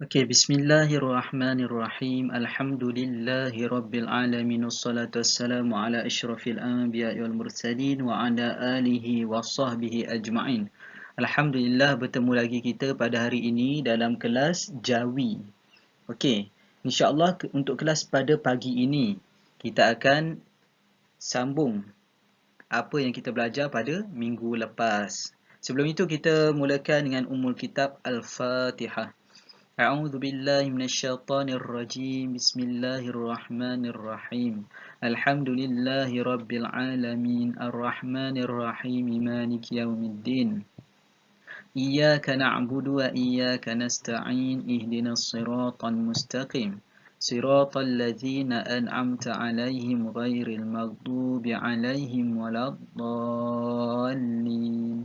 Okey, bismillahirrahmanirrahim. Alhamdulillahi rabbil alamin. Wassalatu wassalamu ala asyrafil anbiya'i wal mursalin wa ala alihi wa sahbihi ajma'in. Alhamdulillah bertemu lagi kita pada hari ini dalam kelas Jawi. Okey, insya-Allah untuk kelas pada pagi ini kita akan sambung apa yang kita belajar pada minggu lepas. Sebelum itu kita mulakan dengan ummul kitab Al-Fatihah. أعوذ بالله من الشيطان الرجيم بسم الله الرحمن الرحيم الحمد لله رب العالمين الرحمن الرحيم مالك يوم الدين إياك نعبد وإياك نستعين اهدنا الصراط المستقيم صراط الذين أنعمت عليهم غير المغضوب عليهم ولا الضالين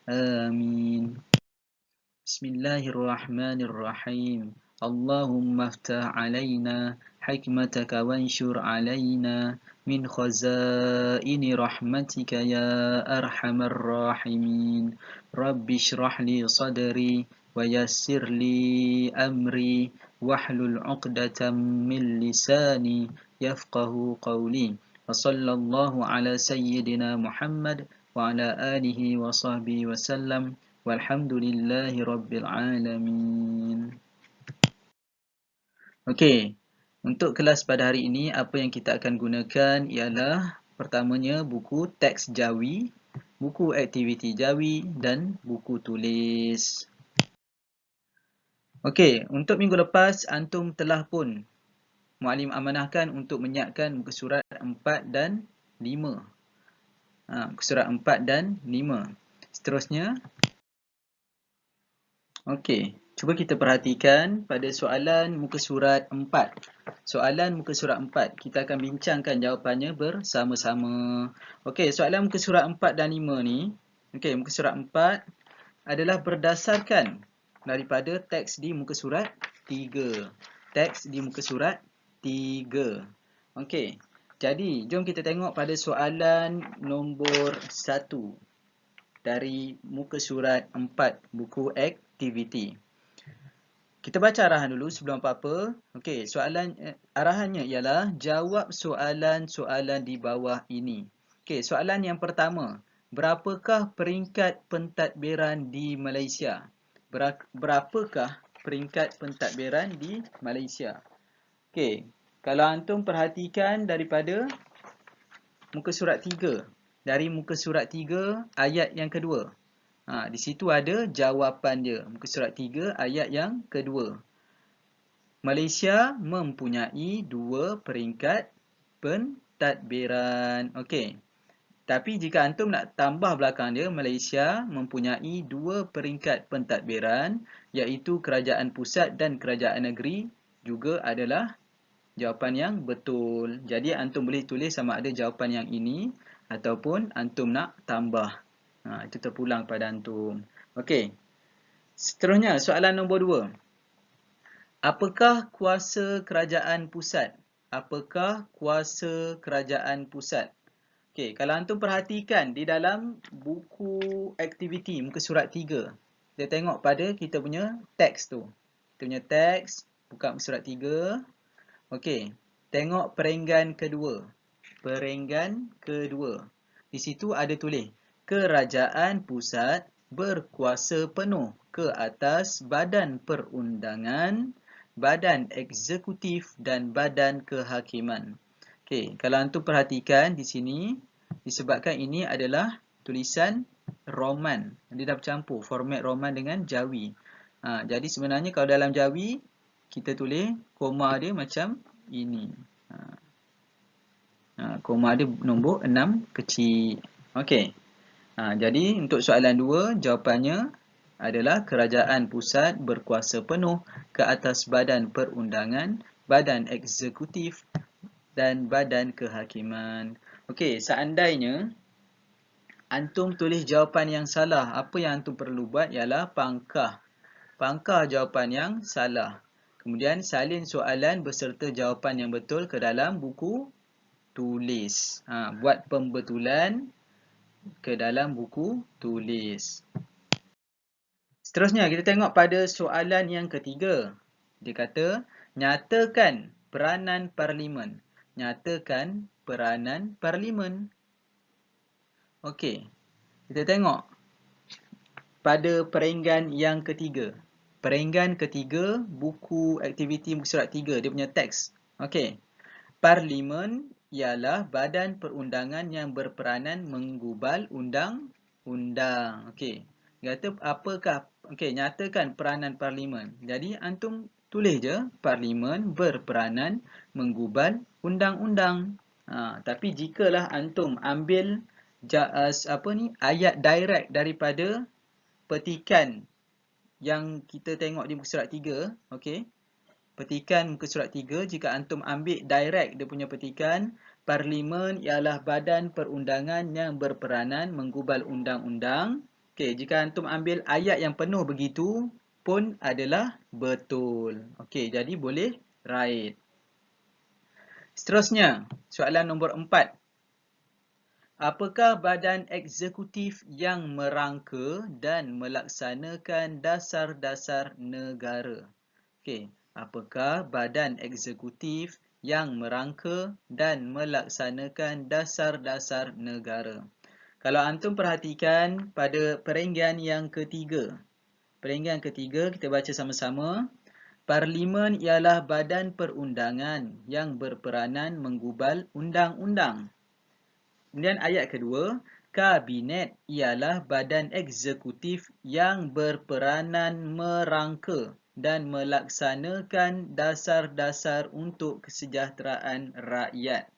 آمين بسم الله الرحمن الرحيم اللهم افتح علينا حكمتك وانشر علينا من خزائن رحمتك يا أرحم الراحمين رب اشرح لي صدري ويسر لي أمري واحلل عقدة من لساني يفقه قولي وصلى الله على سيدنا محمد وعلى آله وصحبه وسلم Walhamdulillahi Rabbil Alamin. Okey, untuk kelas pada hari ini, apa yang kita akan gunakan ialah pertamanya buku teks Jawi, buku aktiviti Jawi dan buku tulis. Okey, untuk minggu lepas, antum telah pun Muallim amanahkan untuk menyiapkan muka surat 4 dan 5. Muka surat 4 dan 5. Seterusnya, okey, cuba kita perhatikan pada soalan muka surat 4. Soalan muka surat 4, kita akan bincangkan jawapannya bersama-sama. Okey, soalan muka surat 4 dan 5 ni, okey, muka surat 4 adalah berdasarkan daripada teks di muka surat 3. Teks di muka surat 3. Okey, jadi jom kita tengok pada soalan nombor 1 dari muka surat 4 buku aktiviti. Kita baca arahan dulu sebelum apa-apa. Okey, arahannya ialah jawab soalan-soalan di bawah ini. Okey, soalan yang pertama, berapakah peringkat pentadbiran di Malaysia? Berapakah peringkat pentadbiran di Malaysia? Okey, kalau antum perhatikan daripada muka surat 3. Dari muka surat 3 ayat yang kedua. Di situ ada jawapan dia. Muka surat 3 ayat yang kedua. Malaysia mempunyai 2 peringkat pentadbiran. Okey. Tapi jika antum nak tambah belakang dia, Malaysia mempunyai 2 peringkat pentadbiran, iaitu kerajaan pusat dan kerajaan negeri juga adalah jawapan yang betul. Jadi antum boleh tulis sama ada jawapan yang ini ataupun antum nak tambah. Itu terpulang pada antum. Okey. Seterusnya, soalan nombor 2. Apakah kuasa kerajaan pusat? Apakah kuasa kerajaan pusat? Okey, kalau antum perhatikan di dalam buku aktiviti muka surat 3, kita tengok pada kita punya teks tu. Kita punya teks, buka muka surat 3. Okey, tengok perenggan kedua. Perenggan kedua. Di situ ada tulis, kerajaan pusat berkuasa penuh ke atas badan perundangan, badan eksekutif dan badan kehakiman. Okey, kalau antum perhatikan di sini, disebabkan ini adalah tulisan Roman. Dia dah bercampur format Roman dengan Jawi. Jadi sebenarnya kalau dalam Jawi, kita tulis koma dia macam ini. Koma dia nombor 6 kecil. Okey. Jadi untuk soalan 2, jawapannya adalah kerajaan pusat berkuasa penuh ke atas badan perundangan, badan eksekutif dan badan kehakiman. Okey, seandainya antum tulis jawapan yang salah, apa yang antum perlu buat ialah pangkah. Pangkah jawapan yang salah. Kemudian salin soalan beserta jawapan yang betul ke dalam buku tulis. Buat pembetulan ke dalam buku tulis. Seterusnya kita tengok pada soalan yang ketiga. Dia kata, nyatakan peranan parlimen. Nyatakan peranan parlimen. Okey, kita tengok pada perenggan yang ketiga. Perenggan ketiga, buku aktiviti muka surat 3, dia punya teks. Okey. Parlimen ialah badan perundangan yang berperanan menggubal undang-undang. Okey. Kata apakah, okey, nyatakan peranan parlimen. Jadi antum tulis je parlimen berperanan menggubal undang-undang. Tapi jikalah antum ambil ayat direct daripada petikan yang kita tengok di muka surat 3, okey. Petikan muka surat 3, jika antum ambil direct dia punya petikan, parlimen ialah badan perundangan yang berperanan menggubal undang-undang. Okey, jika antum ambil ayat yang penuh begitu pun adalah betul. Okey, jadi boleh right. Seterusnya, soalan nombor 4. Apakah badan eksekutif yang merangka dan melaksanakan dasar-dasar negara? Okey, apakah badan eksekutif yang merangka dan melaksanakan dasar-dasar negara? Kalau antum perhatikan pada perenggan yang ketiga. Perenggan ketiga kita baca sama-sama. Parlimen ialah badan perundangan yang berperanan menggubal undang-undang. Kemudian ayat kedua, kabinet ialah badan eksekutif yang berperanan merangka dan melaksanakan dasar-dasar untuk kesejahteraan rakyat.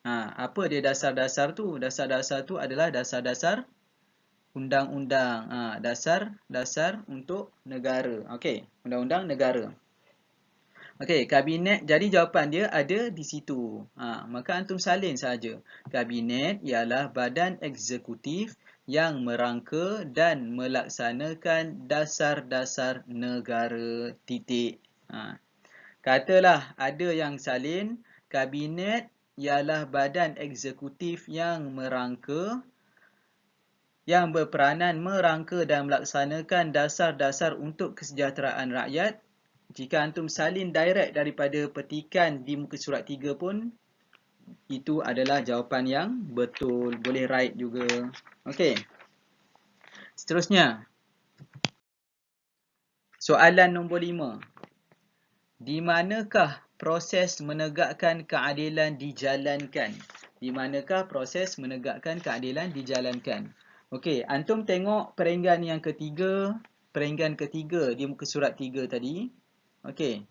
Apa dia dasar-dasar tu? Dasar-dasar tu adalah dasar-dasar undang-undang. Dasar-dasar untuk negara. Okey, undang-undang negara. Okey, kabinet, jadi jawapan dia ada di situ. Maka antum salin saja. Kabinet ialah badan eksekutif yang merangka dan melaksanakan dasar-dasar negara. Titik. Katalah ada yang salin, kabinet ialah badan eksekutif yang merangka, yang berperanan merangka dan melaksanakan dasar-dasar untuk kesejahteraan rakyat. Jika antum salin direct daripada petikan di muka surat 3 pun, itu adalah jawapan yang betul. Boleh right juga. Okey. Seterusnya. Soalan nombor 5. Di manakah proses menegakkan keadilan dijalankan? Di manakah proses menegakkan keadilan dijalankan? Okey, antum tengok perenggan yang ketiga. Perenggan ketiga di muka surat 3 tadi. Okey.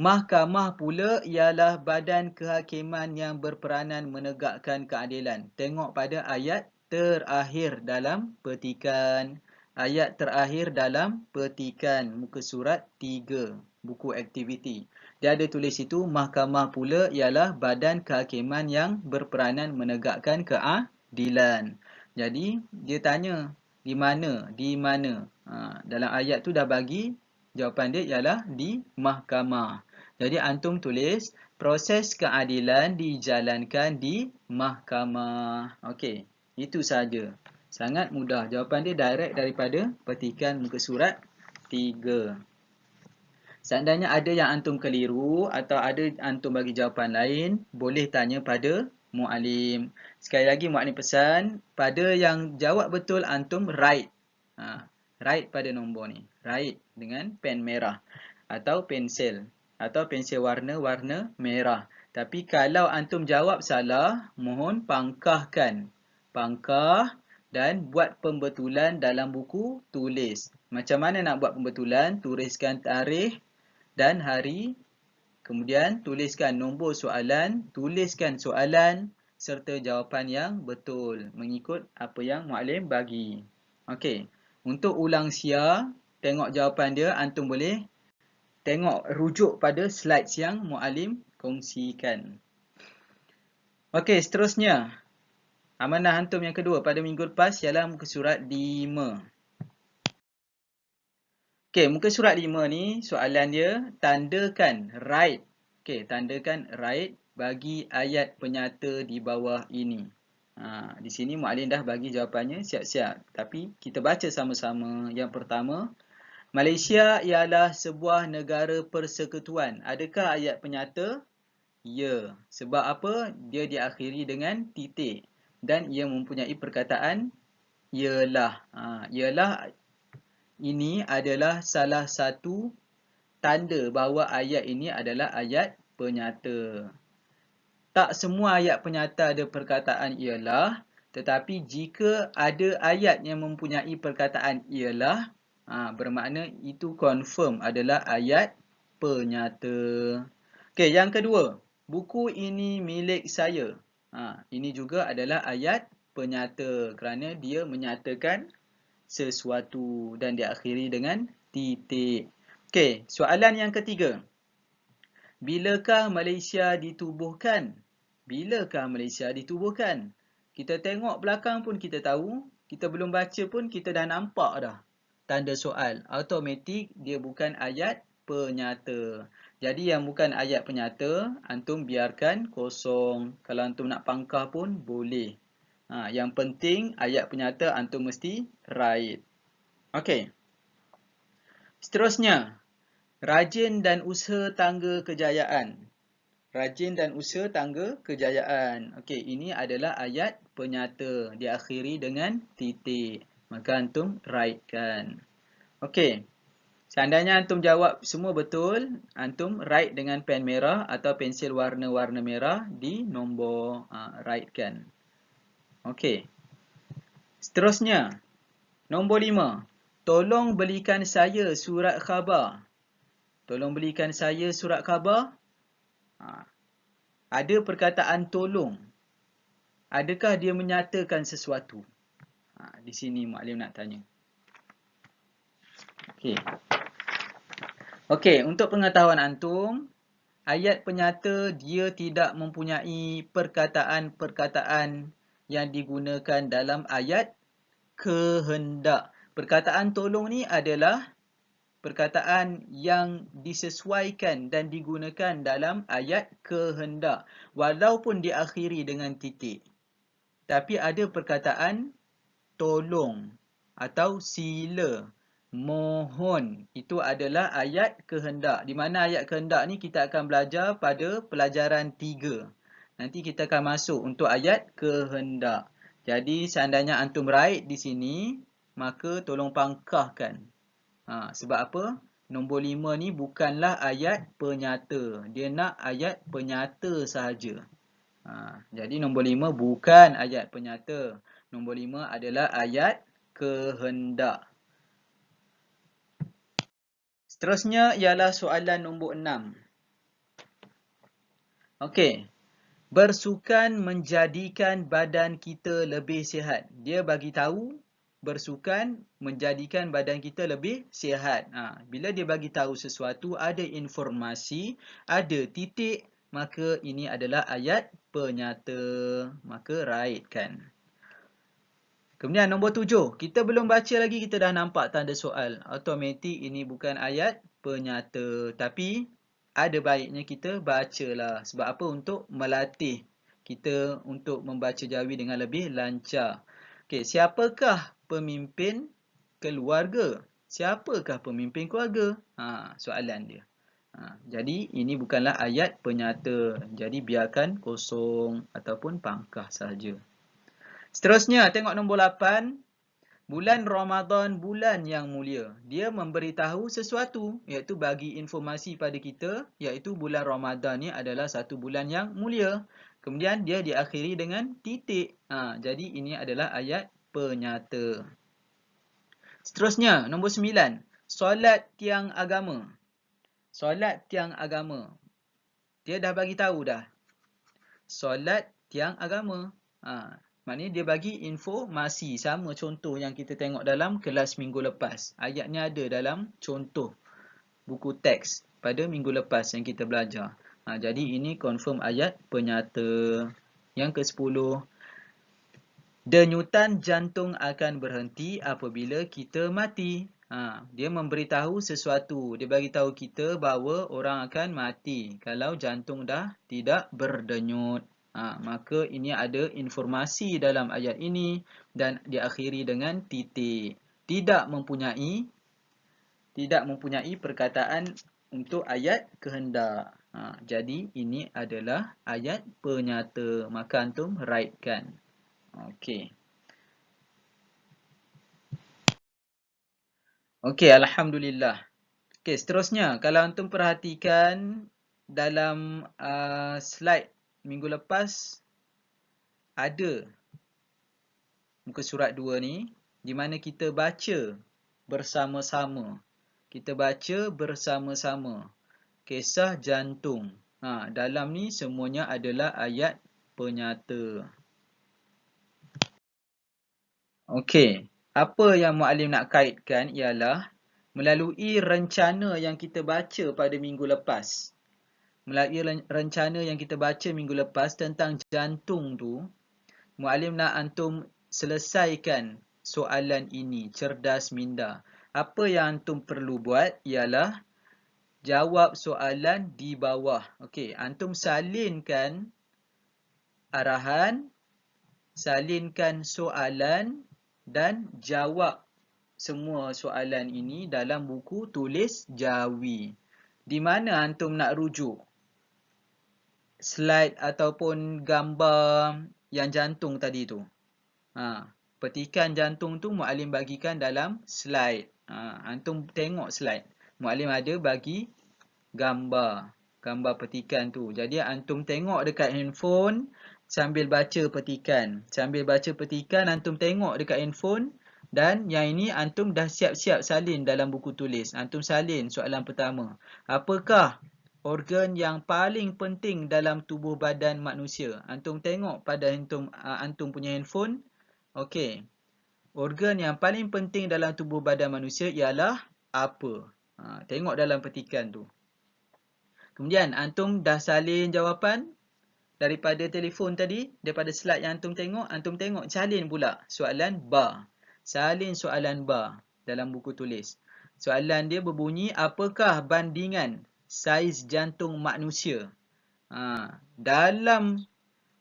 Mahkamah pula ialah badan kehakiman yang berperanan menegakkan keadilan. Tengok pada ayat terakhir dalam petikan. Ayat terakhir dalam petikan muka surat 3, buku aktiviti. Dia ada tulis itu, mahkamah pula ialah badan kehakiman yang berperanan menegakkan keadilan. Jadi, dia tanya, di mana? Di mana? Dalam ayat tu dah bagi, jawapan dia ialah di mahkamah. Jadi antum tulis proses keadilan dijalankan di mahkamah. Okey, itu saja. Sangat mudah. Jawapan dia direct daripada petikan muka surat 3. Seandainya ada yang antum keliru atau ada antum bagi jawapan lain, boleh tanya pada muallim. Sekali lagi muallim pesan, pada yang jawab betul antum write. Write pada nombor ni. Write dengan pen merah atau pensel. Atau pensel warna merah. Tapi kalau antum jawab salah, mohon pangkahkan. Pangkah dan buat pembetulan dalam buku tulis. Macam mana nak buat pembetulan? Tuliskan tarikh dan hari. Kemudian tuliskan nombor soalan. Tuliskan soalan serta jawapan yang betul. Mengikut apa yang muallim bagi. Okey. Untuk ulang sia, tengok jawapan dia. Antum boleh tengok rujuk pada slides yang muallim kongsikan. Okey, seterusnya. Amanah antum yang kedua pada minggu lepas ialah muka surat 5. Okey, muka surat 5 ni soalan dia tandakan right. Okey, tandakan right bagi ayat penyata di bawah ini. Di sini muallim dah bagi jawapannya siap-siap. Tapi kita baca sama-sama. Yang pertama, Malaysia ialah sebuah negara persekutuan. Adakah ayat penyata? Ya. Sebab apa? Dia diakhiri dengan titik. Dan ia mempunyai perkataan ialah. Ialah ini adalah salah satu tanda bahawa ayat ini adalah ayat penyata. Tak semua ayat penyata ada perkataan ialah, tetapi jika ada ayat yang mempunyai perkataan ialah, bermakna itu confirm adalah ayat penyata. Okey, yang kedua, buku ini milik saya. Ini juga adalah ayat penyata kerana dia menyatakan sesuatu dan diakhiri dengan titik. Okey, soalan yang ketiga. Bilakah Malaysia ditubuhkan? Bilakah Malaysia ditubuhkan? Kita tengok belakang pun kita tahu, kita belum baca pun kita dah nampak dah tanda soal. Automatik dia bukan ayat penyata. Jadi yang bukan ayat penyata, antum biarkan kosong. Kalau antum nak pangkah pun boleh. Yang penting ayat penyata antum mesti right. Okey. Seterusnya, rajin dan usaha tangga kejayaan. Rajin dan usaha tangga kejayaan. Okey, ini adalah ayat penyata. Diakhiri dengan titik. Maka antum write-kan. Okey. Seandainya antum jawab semua betul, antum write dengan pen merah atau pensil warna-warna merah di nombor write-kan. Okey. Seterusnya, nombor 5. Tolong belikan saya surat khabar. Tolong belikan saya surat khabar. Ada perkataan tolong. Adakah dia menyatakan sesuatu? Di sini maklim nak tanya. Okey, untuk pengetahuan antum, ayat penyata dia tidak mempunyai perkataan-perkataan yang digunakan dalam ayat kehendak. Perkataan tolong ni adalah perkataan yang disesuaikan dan digunakan dalam ayat kehendak. Walaupun diakhiri dengan titik. Tapi ada perkataan tolong atau sila, mohon. Itu adalah ayat kehendak. Di mana ayat kehendak ni kita akan belajar pada pelajaran 3. Nanti kita akan masuk untuk ayat kehendak. Jadi seandainya antum write di sini, maka tolong pangkahkan. Sebab apa? Nombor 5 ni bukanlah ayat penyata. Dia nak ayat penyata sahaja. Jadi nombor 5 bukan ayat penyata. Nombor 5 adalah ayat kehendak. Seterusnya ialah soalan nombor 6. Okey. Bersukan menjadikan badan kita lebih sihat. Dia bagi tahu bersukan menjadikan badan kita lebih sihat. Bila dia bagi tahu sesuatu, ada informasi, ada titik, maka ini adalah ayat penyata. Maka right-kan. Kemudian nombor 7. Kita belum baca lagi, kita dah nampak tanda soal. Automatik ini bukan ayat penyata. Tapi ada baiknya kita bacalah. Sebab apa? Untuk melatih kita untuk membaca jawi dengan lebih lancar. Okey, siapakah pemimpin keluarga? Siapakah pemimpin keluarga? Soalan dia. Jadi ini bukanlah ayat penyata. Jadi biarkan kosong ataupun pangkah sahaja. Seterusnya, tengok nombor 8. Bulan Ramadan, bulan yang mulia. Dia memberitahu sesuatu, iaitu bagi informasi pada kita, iaitu bulan Ramadan ni adalah satu bulan yang mulia. Kemudian dia diakhiri dengan titik. Jadi ini adalah ayat penyata. Seterusnya, nombor 9. Solat tiang agama. Solat tiang agama. Dia dah bagi tahu dah. Solat tiang agama. Maknanya dia bagi informasi sama contoh yang kita tengok dalam kelas minggu lepas. Ayatnya ada dalam contoh buku teks pada minggu lepas yang kita belajar. Jadi ini confirm ayat penyata. Yang ke-10. Denyutan jantung akan berhenti apabila kita mati. Dia memberitahu sesuatu. Dia bagi tahu kita bahawa orang akan mati kalau jantung dah tidak berdenyut. Maka ini ada informasi dalam ayat ini dan diakhiri dengan titik. Tidak mempunyai tidak mempunyai perkataan untuk ayat kehendak. Jadi ini adalah ayat penyata. Maka antum write-kan. Okey. Okey, alhamdulillah. Okey, seterusnya kalau antum perhatikan dalam slide minggu lepas ada muka surat 2 ni di mana kita baca bersama-sama. Kita baca bersama-sama kisah jantung. Dalam ni semuanya adalah ayat penyata. Okey, apa yang muallim nak kaitkan ialah melalui rencana yang kita baca pada minggu lepas. Melalui rencana yang kita baca minggu lepas tentang jantung tu, muallim nak antum selesaikan soalan ini, cerdas minda. Apa yang antum perlu buat ialah jawab soalan di bawah. Okey, antum salinkan arahan, salinkan soalan dan jawab semua soalan ini dalam buku tulis jawi. Di mana antum nak rujuk slide ataupun gambar yang jantung tadi tu. Petikan jantung tu muallim bagikan dalam slide. Antum tengok slide. Muallim ada bagi gambar petikan tu. Jadi antum tengok dekat handphone sambil baca petikan. Sambil baca petikan antum tengok dekat handphone dan yang ini antum dah siap-siap salin dalam buku tulis. Antum salin soalan pertama. Apakah organ yang paling penting dalam tubuh badan manusia? Antum tengok pada antum punya handphone. Okey. Organ yang paling penting dalam tubuh badan manusia ialah apa? Tengok dalam petikan tu. Kemudian antum dah salin jawapan daripada telefon tadi, daripada slide yang antum tengok salin pula soalan ba. Salin soalan ba dalam buku tulis. Soalan dia berbunyi, apakah bandingan saiz jantung manusia? Dalam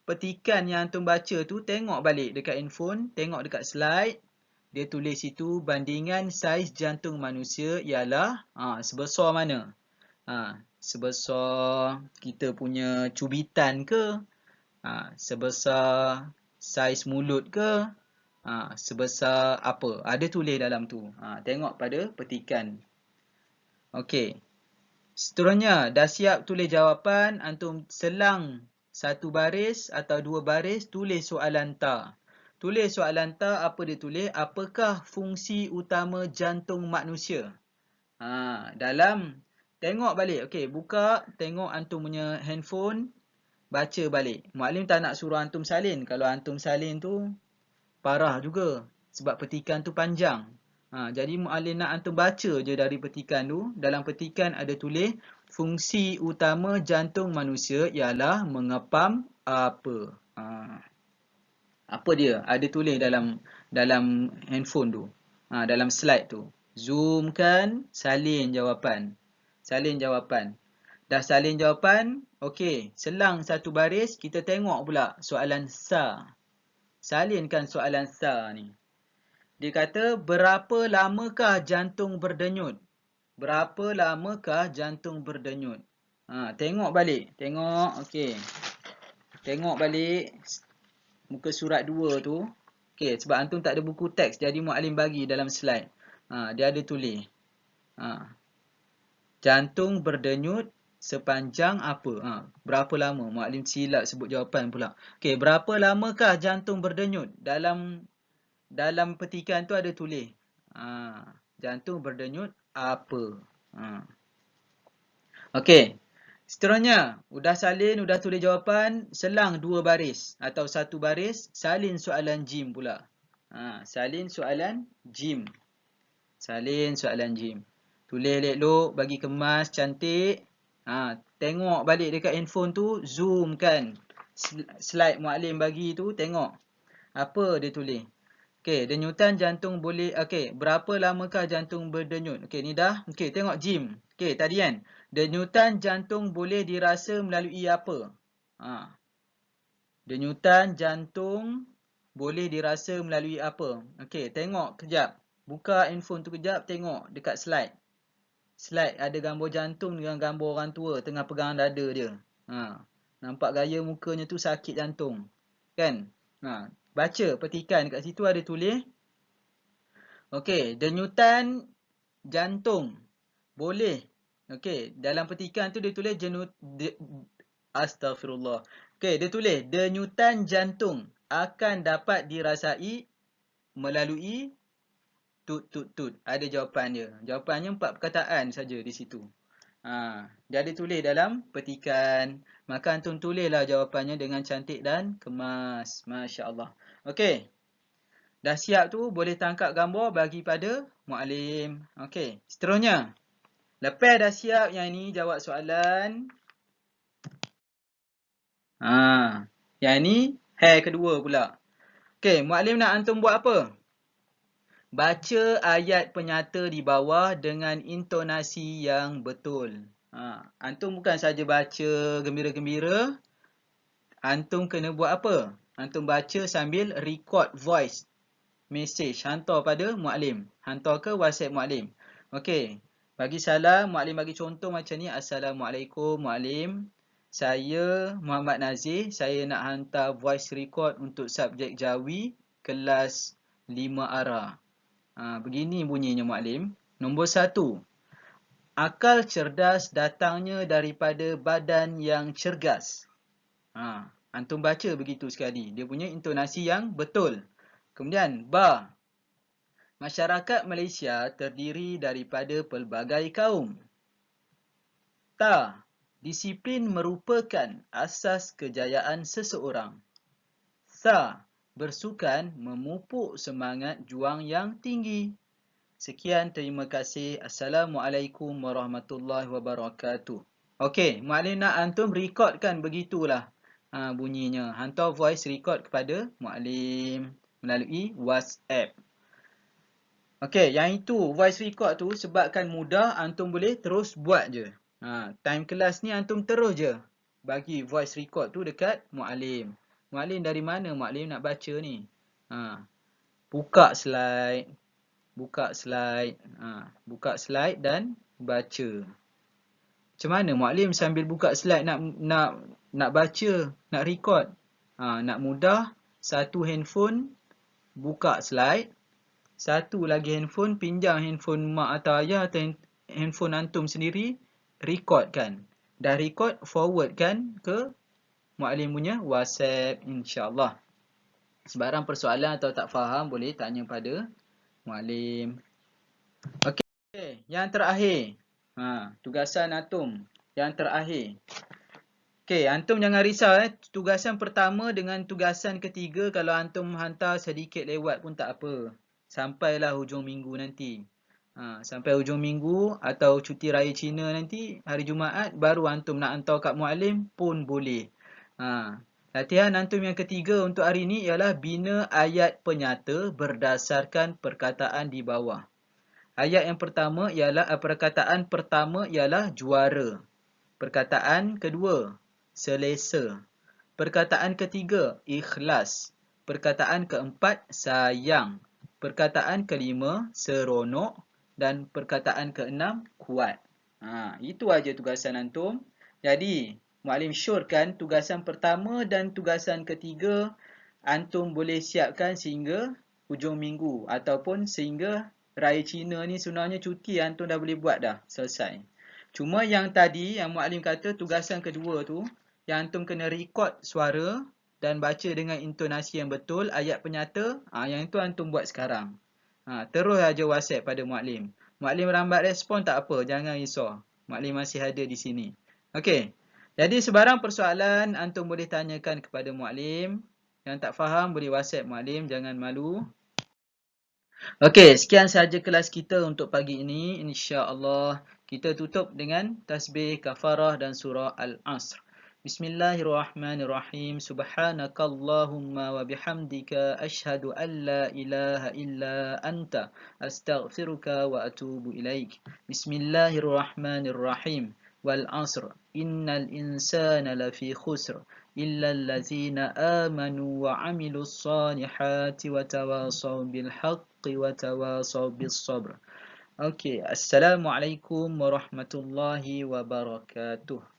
petikan yang antum baca tu, tengok balik dekat handphone, tengok dekat slide, dia tulis itu bandingan saiz jantung manusia ialah sebesar mana? Sebesar kita punya cubitan ke? Sebesar saiz mulut ke? Sebesar apa? Ada tulis dalam tu. Tengok pada petikan. Okey. Seterusnya, dah siap tulis jawapan, antum selang satu baris atau dua baris, tulis soalan ta. Tulis soalan ta, apa dia tulis? Apakah fungsi utama jantung manusia? Dalam, tengok balik. Okey, buka, tengok antum punya handphone, baca balik. Muallim tak nak suruh antum salin. Kalau antum salin tu, parah juga. Sebab petikan tu panjang. Jadi muallim nak antum baca je dari petikan tu. Dalam petikan ada tulis, fungsi utama jantung manusia ialah mengepam apa. Apa dia? Ada tulis dalam handphone tu. Dalam slide tu. Zoomkan, salin jawapan. Salin jawapan. Dah salin jawapan, okey. Selang satu baris, kita tengok pula soalan sa. Salinkan soalan sa ni. Dia kata, berapa lamakah jantung berdenyut? Berapa lamakah jantung berdenyut? Tengok balik. Tengok, okey. Tengok balik muka surat 2 tu. Okey, sebab antum tak ada buku teks, jadi muallim bagi dalam slide. Dia ada tulis. Jantung berdenyut sepanjang apa? Berapa lama? Muallim silap sebut jawapan pula. Okey, berapa lamakah jantung berdenyut? Dalam petikan tu ada tulis. Jantung berdenyut apa? Okey. Seterusnya, udah salin, udah tulis jawapan, selang dua baris atau satu baris, salin soalan jim pula. Salin soalan jim. Salin soalan jim. Tulis elok, bagi kemas, cantik. Tengok balik dekat handphone tu, zoom kan. Slide muallim bagi tu, tengok. Apa dia tulis? Okey, denyutan jantung boleh, okey, berapa lamakah jantung berdenyut? Okey, ni dah. Okey, tengok jim. Okey, tadi kan. Denyutan jantung boleh dirasa melalui apa? Denyutan jantung boleh dirasa melalui apa? Okey, tengok kejap. Buka handphone tu kejap, tengok dekat slide. slide ada gambar jantung dengan gambar orang tua tengah pegang dada dia. Nampak gaya mukanya tu sakit jantung. Kan? Baca petikan kat situ ada tulis. Okey, denyutan jantung. Boleh. Okey, dalam petikan tu dia tulis astagfirullah. Okey, dia tulis denyutan jantung akan dapat dirasai melalui tut. Ada jawapan dia. Jawapannya 4 perkataan saja di situ. Dia ada tulis dalam petikan. Maka antum tulislah jawapannya dengan cantik dan kemas. Masya Allah. Okey. Dah siap tu, boleh tangkap gambar bagi pada muallim. Okey. Seterusnya. Lepas dah siap yang ni jawab soalan. Yang ni hair kedua pula. Okey, muallim nak antum buat apa? Baca ayat penyata di bawah dengan intonasi yang betul. Antum bukan saja baca gembira-gembira. Antum kena buat apa? Antum baca sambil record voice message. Hantar pada muallim. Hantar ke WhatsApp muallim. Okey. Bagi salam, muallim bagi contoh macam ni. Assalamualaikum muallim. Saya Muhammad Nazir. Saya nak hantar voice record untuk subjek Jawi kelas 5 arah. Begini bunyinya muallim. Nombor 1. Akal cerdas datangnya daripada badan yang cergas. Antum baca begitu sekali. Dia punya intonasi yang betul. Kemudian, ba. Masyarakat Malaysia terdiri daripada pelbagai kaum. Ta. Disiplin merupakan asas kejayaan seseorang. Sa. Bersukan memupuk semangat juang yang tinggi. Sekian, terima kasih. Assalamualaikum warahmatullahi wabarakatuh. Okey, muallim nak antum recordkan begitulah bunyinya. Hantar voice record kepada muallim melalui WhatsApp. Okey, yang itu voice record tu sebabkan mudah, antum boleh terus buat je. Time kelas ni antum terus je bagi voice record tu dekat muallim. Muallim dari mana muallim nak baca ni? Buka slide. Buka slide dan baca. Macam mana muallim sambil buka slide nak baca, nak record? Nak mudah, satu handphone buka slide, satu lagi handphone pinjam handphone mak atau ayah atau handphone antum sendiri, record kan. Dah record, forward kan ke muallim punya WhatsApp, insya-Allah. Sebarang persoalan atau tak faham boleh tanya pada muallim. Okey, yang terakhir. Tugasan antum yang terakhir. Okey, antum jangan risau tugasan pertama dengan tugasan ketiga kalau antum hantar sedikit lewat pun tak apa. Sampailah hujung minggu nanti. Sampai hujung minggu atau cuti raya Cina nanti hari Jumaat baru antum nak hantar kat muallim pun boleh. Latihan antum yang ketiga untuk hari ini ialah bina ayat penyata berdasarkan perkataan di bawah. Ayat yang pertama ialah perkataan pertama ialah juara. Perkataan kedua, selesa. Perkataan ketiga, ikhlas. Perkataan keempat, sayang. Perkataan kelima, seronok. Dan perkataan keenam, kuat. Itu aja tugasan antum. Jadi, muallim syorkan tugasan pertama dan tugasan ketiga antum boleh siapkan sehingga hujung minggu ataupun sehingga Raya Cina ni sebenarnya cuti antum dah boleh buat dah, selesai. Cuma yang tadi yang muallim kata tugasan kedua tu yang antum kena record suara dan baca dengan intonasi yang betul ayat penyata, yang itu antum buat sekarang. Terus aja WhatsApp pada muallim. Muallim lambat respon tak apa, jangan risau. Muallim masih ada di sini. Okey. Jadi sebarang persoalan antum boleh tanyakan kepada muallim. Yang tak faham boleh WhatsApp muallim, jangan malu. Okey, sekian sahaja kelas kita untuk pagi ini. InsyaAllah kita tutup dengan tasbih, kafarah dan surah Al-Asr. Bismillahirrahmanirrahim. Subhanakallahumma wa bihamdika ashhadu an la ilaha illa anta astaghfiruka wa atubu ilaik. Bismillahirrahmanirrahim. Wal asr innal insana lafi khusr illa allazina amanu wa amilus salihati wa tawasaw bil haqqi wa tawasaw bis sabr. Okey, Assalamualaikum warahmatullahi wabarakatuh.